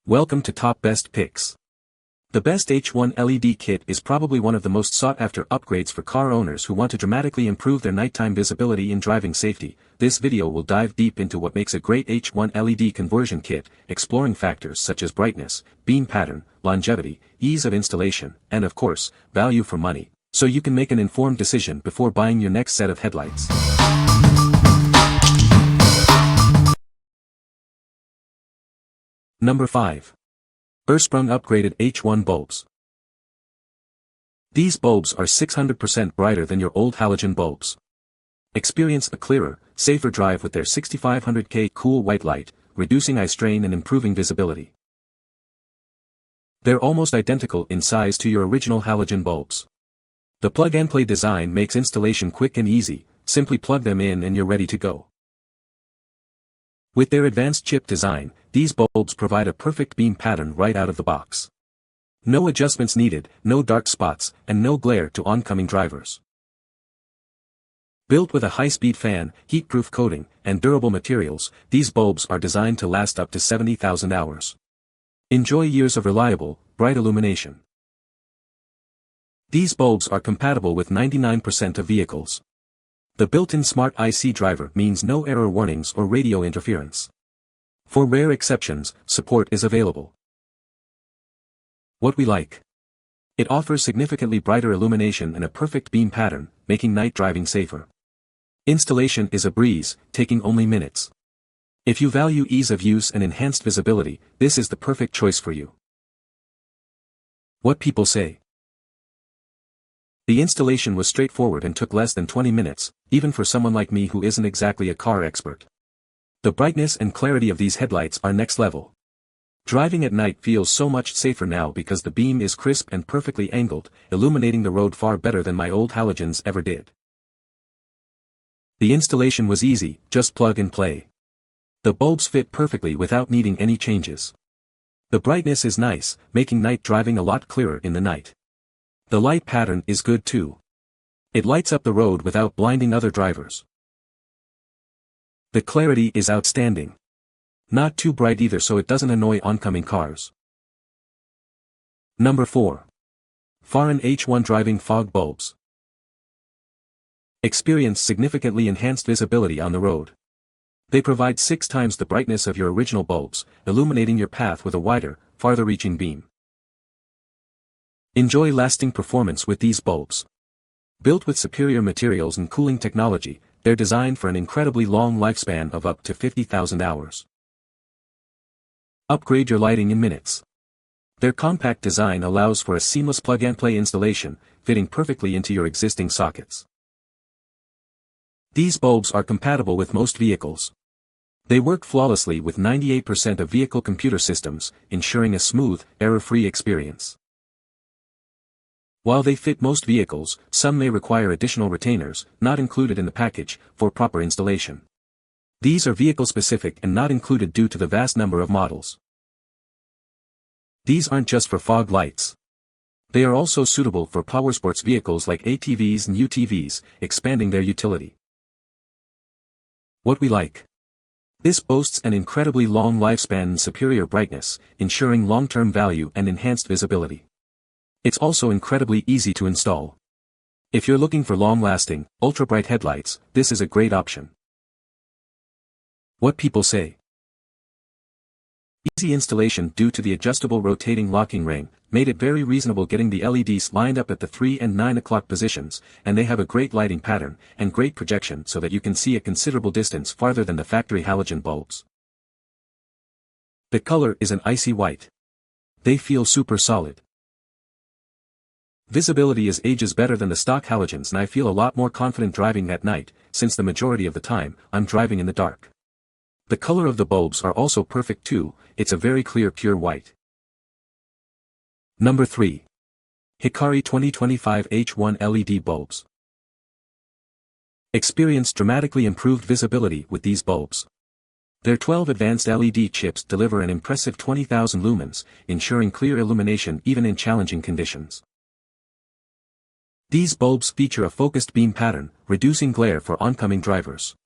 Welcome to Top Best Picks. The best H1 LED kit is probably one of the most sought-after upgrades for car owners who want to dramatically improve their nighttime visibility and driving safety. This video will dive deep into what makes a great H1 LED conversion kit, exploring factors such as brightness, beam pattern, longevity, ease of installation, and of course, value for money, so you can make an informed decision before buying your next set of headlights. Number 5. Ursprung upgraded H1 bulbs. These bulbs are 600% brighter than your old halogen bulbs. Experience a clearer, safer drive with their 6500K cool white light, reducing eye strain and improving visibility. They're almost identical in size to your original halogen bulbs. The plug-and-play design makes installation quick and easy. Simply plug them in and you're ready to go. With their advanced chip design, these bulbs provide a perfect beam pattern right out of the box. No adjustments needed, no dark spots, and no glare to oncoming drivers. Built with a high-speed fan, heat-proof coating, and durable materials, these bulbs are designed to last up to 70,000 hours. Enjoy years of reliable, bright illumination. These bulbs are compatible with 99% of vehicles. The built-in Smart IC driver means no error warnings or radio interference. For rare exceptions, support is available. What we like. It offers significantly brighter illumination and a perfect beam pattern, making night driving safer. Installation is a breeze, taking only minutes. If you value ease of use and enhanced visibility, this is the perfect choice for you. What people say. The installation was straightforward and took less than 20 minutes, even for someone like me who isn't exactly a car expert. The brightness and clarity of these headlights are next level. Driving at night feels so much safer now because the beam is crisp and perfectly angled, illuminating the road far better than my old halogens ever did. The installation was easy, just plug and play. The bulbs fit perfectly without needing any changes. The brightness is nice, making night driving a lot clearer in the night. The light pattern is good too. It lights up the road without blinding other drivers. The clarity is outstanding. Not too bright either so it doesn't annoy oncoming cars. Number 4. FAHREN H1 Driving Fog Bulbs. Experience significantly enhanced visibility on the road. They provide 6 times the brightness of your original bulbs, illuminating your path with a wider, farther-reaching beam. Enjoy lasting performance with these bulbs. Built with superior materials and cooling technology, they're designed for an incredibly long lifespan of up to 50,000 hours. Upgrade your lighting in minutes. Their compact design allows for a seamless plug-and-play installation, fitting perfectly into your existing sockets. These bulbs are compatible with most vehicles. They work flawlessly with 98% of vehicle computer systems, ensuring a smooth, error-free experience. While they fit most vehicles, some may require additional retainers, not included in the package, for proper installation. These are vehicle-specific and not included due to the vast number of models. These aren't just for fog lights. They are also suitable for powersports vehicles like ATVs and UTVs, expanding their utility. What we like. This boasts an incredibly long lifespan and superior brightness, ensuring long-term value and enhanced visibility. It's also incredibly easy to install. If you're looking for long-lasting, ultra-bright headlights, this is a great option. What people say. Easy installation due to the adjustable rotating locking ring, made it very reasonable getting the LEDs lined up at the 3 and 9 o'clock positions, and they have a great lighting pattern, and great projection so that you can see a considerable distance farther than the factory halogen bulbs. The color is an icy white. They feel super solid. Visibility is ages better than the stock halogens and I feel a lot more confident driving at night, since the majority of the time, I'm driving in the dark. The color of the bulbs are also perfect too, it's a very clear pure white. Number 3. Hikari 2025 H1 LED Bulbs. Experience dramatically improved visibility with these bulbs. Their 12 advanced LED chips deliver an impressive 20,000 lumens, ensuring clear illumination even in challenging conditions. These bulbs feature a focused beam pattern, reducing glare for oncoming drivers.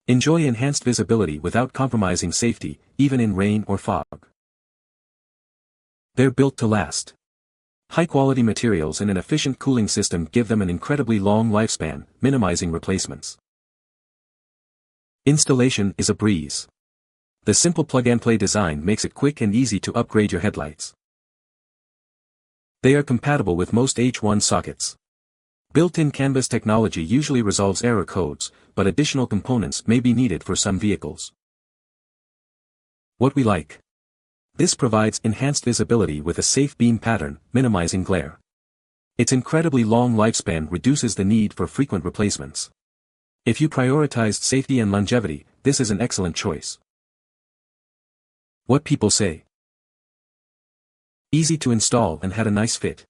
Enjoy enhanced visibility without compromising safety, even in rain or fog. They're built to last. High-quality materials and an efficient cooling system give them an incredibly long lifespan, minimizing replacements. Installation is a breeze. The simple plug-and-play design makes it quick and easy to upgrade your headlights. They are compatible with most H1 sockets. Built-in canvas technology usually resolves error codes, but additional components may be needed for some vehicles. What we like. This provides enhanced visibility with a safe beam pattern, minimizing glare. Its incredibly long lifespan reduces the need for frequent replacements. If you prioritized safety and longevity, this is an excellent choice. What people say. Easy to install and had a nice fit.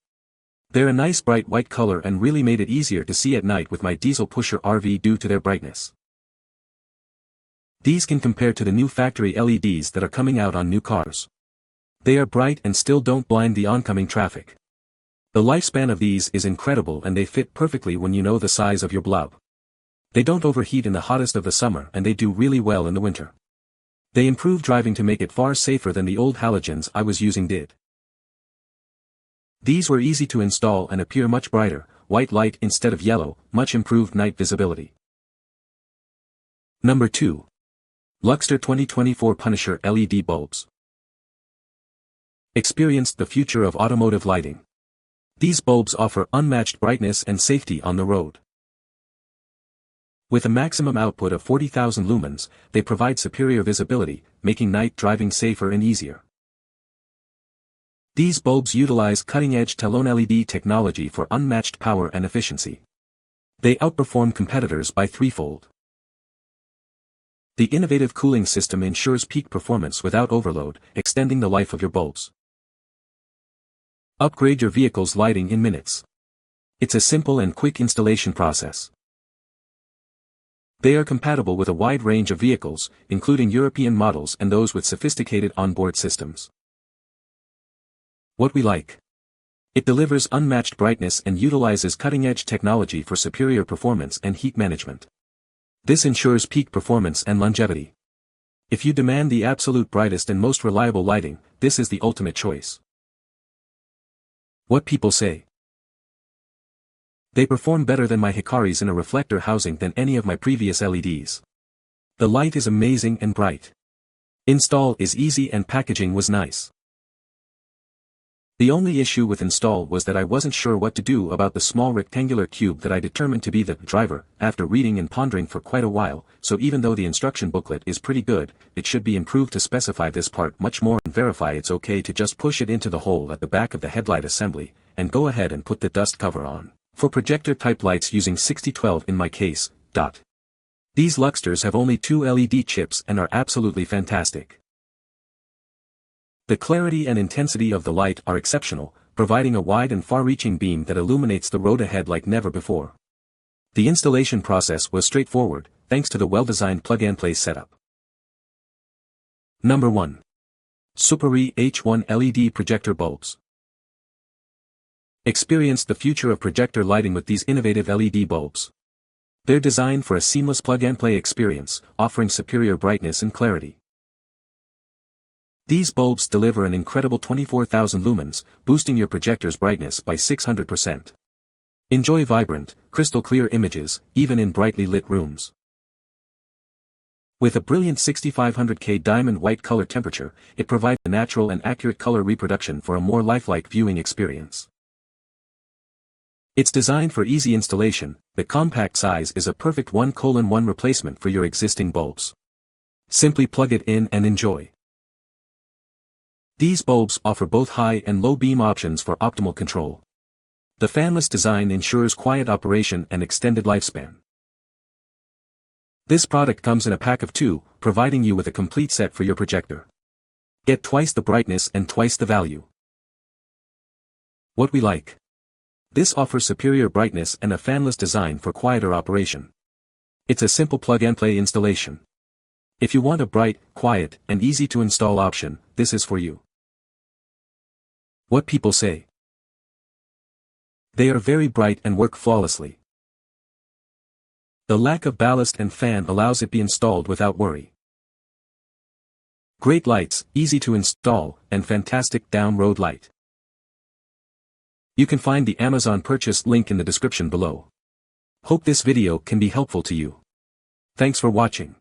They're a nice bright white color and really made it easier to see at night with my diesel pusher RV due to their brightness. These can compare to the new factory LEDs that are coming out on new cars. They are bright and still don't blind the oncoming traffic. The lifespan of these is incredible and they fit perfectly when you know the size of your blob. They don't overheat in the hottest of the summer and they do really well in the winter. They improve driving to make it far safer than the old halogens I was using did. These were easy to install and appear much brighter, white light instead of yellow, much improved night visibility. Number 2. Luxster 2024 Punisher LED bulbs. Experienced the future of automotive lighting. These bulbs offer unmatched brightness and safety on the road. With a maximum output of 40,000 lumens, they provide superior visibility, making night driving safer and easier. These bulbs utilize cutting-edge Talon LED technology for unmatched power and efficiency. They outperform competitors by threefold. The innovative cooling system ensures peak performance without overload, extending the life of your bulbs. Upgrade your vehicle's lighting in minutes. It's a simple and quick installation process. They are compatible with a wide range of vehicles, including European models and those with sophisticated onboard systems. What we like. It delivers unmatched brightness and utilizes cutting-edge technology for superior performance and heat management. This ensures peak performance and longevity. If you demand the absolute brightest and most reliable lighting, this is the ultimate choice. What people say. They perform better than my Hikaris in a reflector housing than any of my previous LEDs. The light is amazing and bright. Install is easy and packaging was nice. The only issue with install was that I wasn't sure what to do about the small rectangular cube that I determined to be the driver, after reading and pondering for quite a while, so even though the instruction booklet is pretty good, it should be improved to specify this part much more and verify it's okay to just push it into the hole at the back of the headlight assembly, and go ahead and put the dust cover on. For projector type lights using 6012 in my case. These Luxsters have only 2 LED chips and are absolutely fantastic. The clarity and intensity of the light are exceptional, providing a wide and far-reaching beam that illuminates the road ahead like never before. The installation process was straightforward, thanks to the well-designed plug-and-play setup. Number 1. SUPAREE H1 LED projector bulbs. Experience the future of projector lighting with these innovative LED bulbs. They're designed for a seamless plug-and-play experience, offering superior brightness and clarity. These bulbs deliver an incredible 24,000 lumens, boosting your projector's brightness by 600%. Enjoy vibrant, crystal-clear images, even in brightly lit rooms. With a brilliant 6500K diamond white color temperature, it provides a natural and accurate color reproduction for a more lifelike viewing experience. It's designed for easy installation. The compact size is a perfect 1:1 replacement for your existing bulbs. Simply plug it in and enjoy. These bulbs offer both high and low beam options for optimal control. The fanless design ensures quiet operation and extended lifespan. This product comes in a pack of 2, providing you with a complete set for your projector. Get twice the brightness and twice the value. What we like. This offers superior brightness and a fanless design for quieter operation. It's a simple plug-and-play installation. If you want a bright, quiet, and easy-to-install option, this is for you. What people say. They are very bright and work flawlessly. The lack of ballast and fan allows it be installed without worry. Great lights, easy to install, and fantastic down-road light. You can find the Amazon purchase link in the description below. Hope this video can be helpful to you. Thanks for watching.